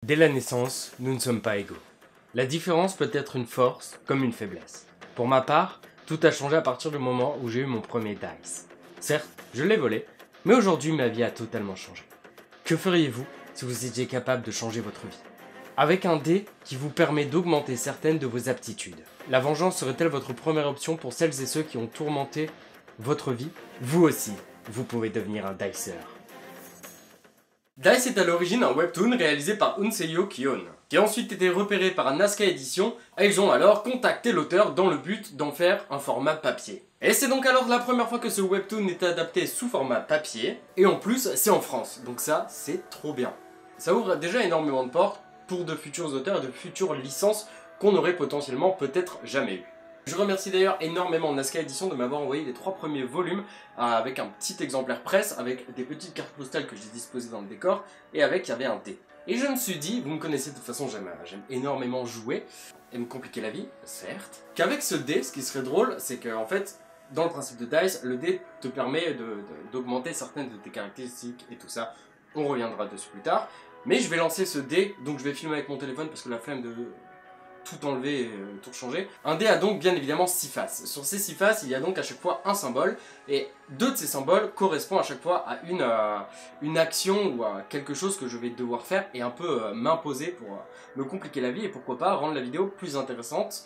Dès la naissance, nous ne sommes pas égaux. La différence peut être une force comme une faiblesse. Pour ma part, tout a changé à partir du moment où j'ai eu mon premier dice. Certes, je l'ai volé, mais aujourd'hui ma vie a totalement changé. Que feriez-vous si vous étiez capable de changer votre vie? Avec un dé qui vous permet d'augmenter certaines de vos aptitudes. La vengeance serait-elle votre première option pour celles et ceux qui ont tourmenté votre vie? Vous aussi, vous pouvez devenir un dicer. Dice est à l'origine un webtoon réalisé par Unseyo Kion, qui a ensuite été repéré par Nazca Édition, et ils ont alors contacté l'auteur dans le but d'en faire un format papier. Et c'est donc alors la première fois que ce webtoon est adapté sous format papier, et en plus c'est en France, donc ça c'est trop bien. Ça ouvre déjà énormément de portes pour de futurs auteurs et de futures licences qu'on aurait potentiellement peut-être jamais eues. Je remercie d'ailleurs énormément Nazca Édition de m'avoir envoyé les 3 premiers volumes avec un petit exemplaire presse, avec des petites cartes postales que j'ai disposées dans le décor, et avec il y avait un dé. Et je me suis dit, vous me connaissez de toute façon, j'aime énormément jouer, et me compliquer la vie, certes, qu'avec ce dé, ce qui serait drôle, c'est qu'en fait, dans le principe de Dice, le dé te permet d'augmenter certaines de tes caractéristiques et tout ça, on reviendra dessus plus tard. Mais je vais lancer ce dé, donc je vais filmer avec mon téléphone parce que la flemme de tout enlever et tout changer. Un dé a donc bien évidemment 6 faces. Sur ces 6 faces, il y a donc à chaque fois un symbole, et 2 de ces symboles correspondent à chaque fois à une action ou à quelque chose que je vais devoir faire et un peu m'imposer pour me compliquer la vie et pourquoi pas rendre la vidéo plus intéressante.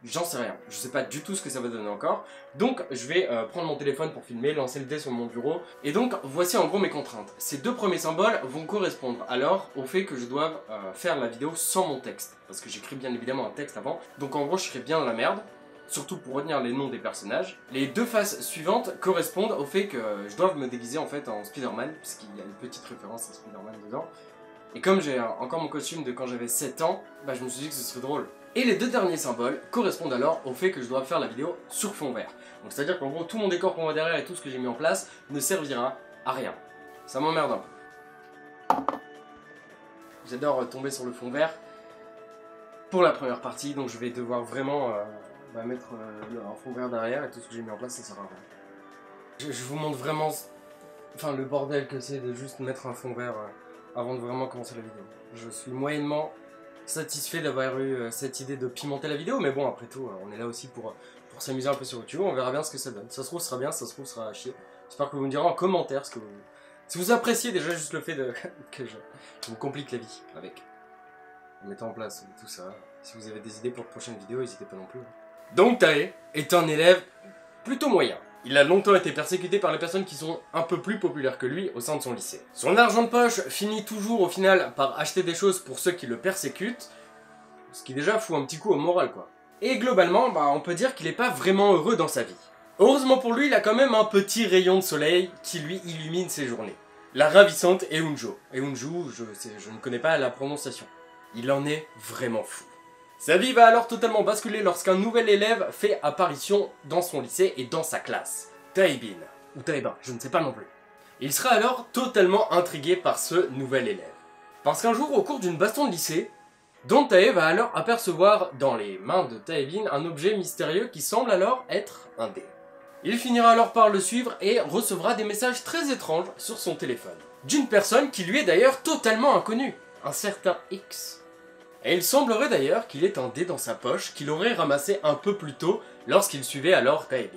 J'en sais rien, je sais pas du tout ce que ça va donner encore. Donc je vais prendre mon téléphone pour filmer, lancer le dé sur mon bureau. Et donc voici en gros mes contraintes. Ces 2 premiers symboles vont correspondre alors au fait que je dois faire la vidéo sans mon texte. Parce que j'écris bien évidemment un texte avant. Donc en gros je serai bien dans la merde. Surtout pour retenir les noms des personnages. Les 2 faces suivantes correspondent au fait que je dois me déguiser en fait en Spider-Man, puisqu'il y a une petite référence à Spider-Man dedans. Et comme j'ai encore mon costume de quand j'avais 7 ans, bah je me suis dit que ce serait drôle. Et les 2 derniers symboles correspondent alors au fait que je dois faire la vidéo sur fond vert. Donc c'est à dire qu'en gros tout mon décor qu'on voit derrière et tout ce que j'ai mis en place ne servira à rien. Ça m'emmerde un peu. J'adore tomber sur le fond vert pour la première partie, donc je vais devoir vraiment mettre un fond vert derrière et tout ce que j'ai mis en place ça sert à rien. Je vous montre vraiment le bordel que c'est de juste mettre un fond vert avant de vraiment commencer la vidéo. Je suis moyennement satisfait d'avoir eu cette idée de pimenter la vidéo, mais bon après tout on est là aussi pour s'amuser un peu sur YouTube, on verra bien ce que ça donne. Ça se trouve ce sera bien, ça se trouve ce sera à chier. J'espère que vous me direz en commentaire si vous appréciez déjà juste le fait que je me complique la vie avec, en mettant en place tout ça. Si vous avez des idées pour de prochaines vidéos, n'hésitez pas non plus. Donc Tae est un élève plutôt moyen. Il a longtemps été persécuté par les personnes qui sont un peu plus populaires que lui au sein de son lycée. Son argent de poche finit toujours au final par acheter des choses pour ceux qui le persécutent, ce qui déjà fout un petit coup au moral quoi. Et globalement, on peut dire qu'il n'est pas vraiment heureux dans sa vie. Heureusement pour lui, il a quand même un petit rayon de soleil qui lui illumine ses journées. La ravissante Eunjo. Eunjo, je ne connais pas la prononciation. Il en est vraiment fou. Sa vie va alors totalement basculer lorsqu'un nouvel élève fait apparition dans son lycée et dans sa classe. Taebin, ou Taebin, je ne sais pas non plus. Il sera alors totalement intrigué par ce nouvel élève. Parce qu'un jour, au cours d'une baston de lycée, Don Tae va alors apercevoir dans les mains de Taebin un objet mystérieux qui semble alors être un dé. Il finira alors par le suivre et recevra des messages très étranges sur son téléphone. D'une personne qui lui est d'ailleurs totalement inconnue, un certain X. Et il semblerait d'ailleurs qu'il ait un dé dans sa poche qu'il aurait ramassé un peu plus tôt lorsqu'il suivait alors Taebin.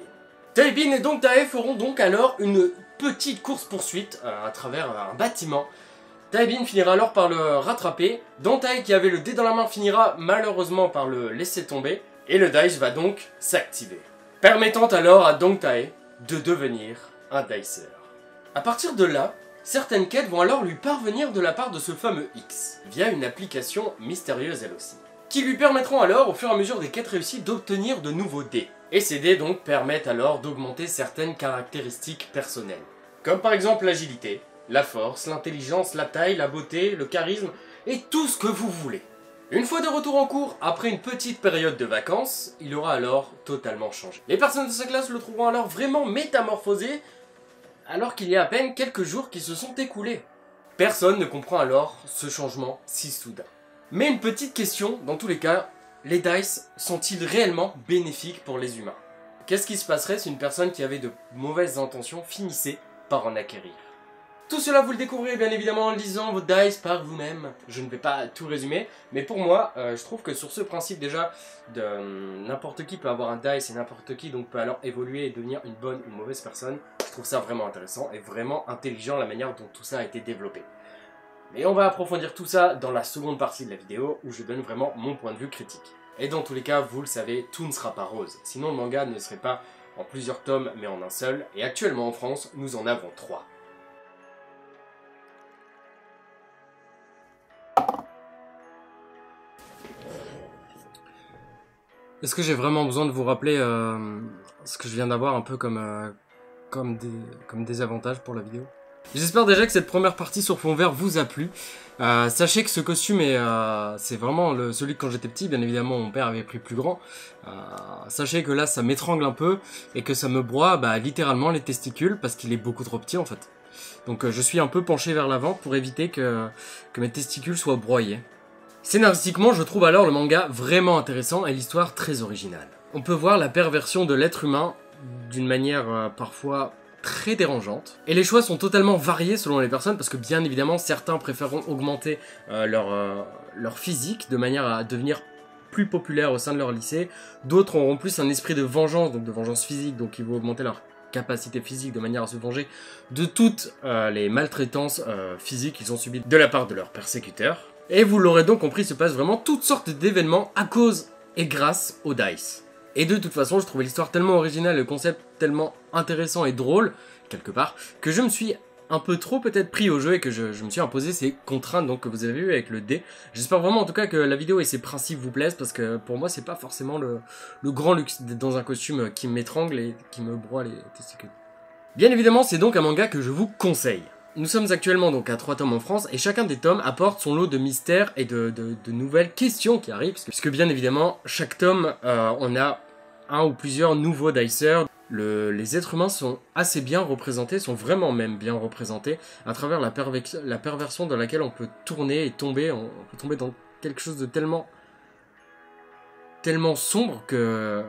Taebin et Don Tae feront donc alors une petite course-poursuite à travers un bâtiment. Taebin finira alors par le rattraper, Don Tae qui avait le dé dans la main finira malheureusement par le laisser tomber, et le dice va donc s'activer, permettant alors à Don Tae de devenir un dicer. A partir de là, certaines quêtes vont alors lui parvenir de la part de ce fameux X, via une application mystérieuse elle aussi, qui lui permettront alors, au fur et à mesure des quêtes réussies, d'obtenir de nouveaux dés. Et ces dés donc permettent alors d'augmenter certaines caractéristiques personnelles, comme par exemple l'agilité, la force, l'intelligence, la taille, la beauté, le charisme, et tout ce que vous voulez. Une fois de retour en cours, après une petite période de vacances, il aura alors totalement changé. Les personnes de sa classe le trouveront alors vraiment métamorphosé, alors qu'il y a à peine quelques jours qui se sont écoulés. Personne ne comprend alors ce changement si soudain. Mais une petite question, dans tous les cas, les dice sont-ils réellement bénéfiques pour les humains? Qu'est-ce qui se passerait si une personne qui avait de mauvaises intentions finissait par en acquérir? Tout cela vous le découvrez bien évidemment en lisant vos dice par vous-même. Je ne vais pas tout résumer, mais pour moi, je trouve que sur ce principe déjà, n'importe qui peut avoir un dice et n'importe qui donc peut alors évoluer et devenir une bonne ou une mauvaise personne, je trouve ça vraiment intéressant et vraiment intelligent la manière dont tout ça a été développé. Mais on va approfondir tout ça dans la seconde partie de la vidéo où je donne vraiment mon point de vue critique. Et dans tous les cas, vous le savez, tout ne sera pas rose. Sinon le manga ne serait pas en plusieurs tomes mais en un seul. Et actuellement en France, nous en avons 3. Est-ce que j'ai vraiment besoin de vous rappeler ce que je viens d'avoir un peu comme des avantages pour la vidéo? J'espère déjà que cette première partie sur fond vert vous a plu. Sachez que ce costume c'est vraiment celui que quand j'étais petit, bien évidemment mon père avait pris plus grand. Sachez que là ça m'étrangle un peu et que ça me broie littéralement les testicules parce qu'il est beaucoup trop petit en fait. Donc je suis un peu penché vers l'avant pour éviter que mes testicules soient broyés. Scénaristiquement, je trouve alors le manga vraiment intéressant et l'histoire très originale. On peut voir la perversion de l'être humain d'une manière parfois très dérangeante. Et les choix sont totalement variés selon les personnes parce que bien évidemment, certains préféreront augmenter leur physique de manière à devenir plus populaire au sein de leur lycée. D'autres auront plus un esprit de vengeance, donc de vengeance physique, donc ils vont augmenter leur capacité physique de manière à se venger de toutes les maltraitances physiques qu'ils ont subies de la part de leurs persécuteurs. Et vous l'aurez donc compris, se passe vraiment toutes sortes d'événements à cause et grâce aux dice. Et de toute façon, je trouvais l'histoire tellement originale, le concept tellement intéressant et drôle, quelque part, que je me suis un peu trop peut-être pris au jeu et que je me suis imposé ces contraintes donc, que vous avez vues avec le dé. J'espère vraiment en tout cas que la vidéo et ses principes vous plaisent parce que pour moi c'est pas forcément le grand luxe d'être dans un costume qui m'étrangle et qui me broie les testicules. Bien évidemment, c'est donc un manga que je vous conseille. Nous sommes actuellement donc à 3 tomes en France et chacun des tomes apporte son lot de mystères et de nouvelles questions qui arrivent puisque bien évidemment chaque tome on a un ou plusieurs nouveaux dicers. Les êtres humains sont assez bien représentés, sont vraiment même bien représentés à travers la perversion dans laquelle on peut tourner et tomber, on peut tomber dans quelque chose de tellement sombre que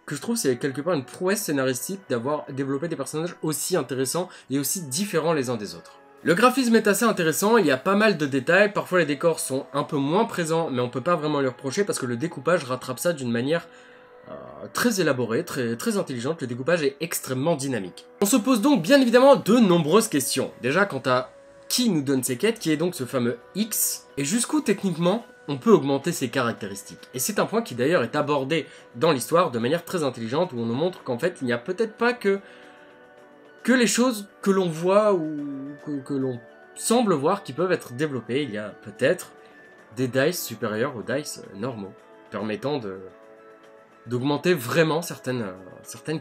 je trouve c'est quelque part une prouesse scénaristique d'avoir développé des personnages aussi intéressants et aussi différents les uns des autres. Le graphisme est assez intéressant, il y a pas mal de détails, parfois les décors sont un peu moins présents, mais on peut pas vraiment les reprocher parce que le découpage rattrape ça d'une manière très élaborée, très intelligente, le découpage est extrêmement dynamique. On se pose donc bien évidemment de nombreuses questions. Déjà quant à qui nous donne ces quêtes, qui est donc ce fameux X, et jusqu'où techniquement on peut augmenter ses caractéristiques. Et c'est un point qui d'ailleurs est abordé dans l'histoire de manière très intelligente, où on nous montre qu'en fait, il n'y a peut-être pas que les choses que l'on voit ou que l'on semble voir qui peuvent être développées. Il y a peut-être des dice supérieurs aux dice normaux, permettant d'augmenter vraiment certaines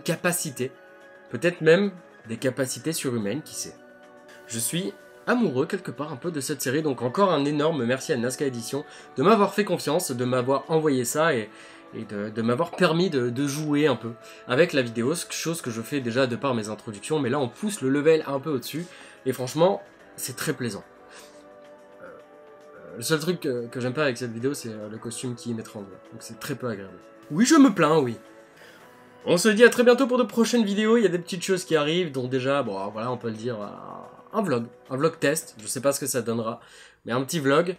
capacités. Peut-être même des capacités surhumaines, qui sait. Je suis amoureux quelque part un peu de cette série, donc encore un énorme merci à Nazca Édition de m'avoir fait confiance, de m'avoir envoyé ça et de m'avoir permis de jouer un peu avec la vidéo, chose que je fais déjà de par mes introductions, mais là on pousse le level un peu au-dessus, et franchement c'est très plaisant. Le seul truc que j'aime pas avec cette vidéo c'est le costume qui m'étrangle, donc c'est très peu agréable. Oui, je me plains, oui. On se dit à très bientôt pour de prochaines vidéos, il y a des petites choses qui arrivent, dont déjà, bon voilà on peut le dire, un vlog test, je sais pas ce que ça donnera, mais un petit vlog.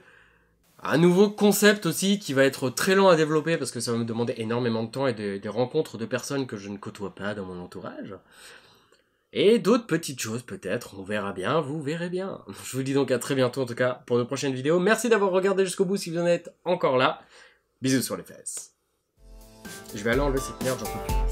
Un nouveau concept aussi qui va être très lent à développer parce que ça va me demander énormément de temps et des rencontres de personnes que je ne côtoie pas dans mon entourage. Et d'autres petites choses peut-être, on verra bien, vous verrez bien. Je vous dis donc à très bientôt en tout cas pour de prochaines vidéos. Merci d'avoir regardé jusqu'au bout si vous en êtes encore là. Bisous sur les fesses. Je vais aller enlever cette merde, j'en peux plus.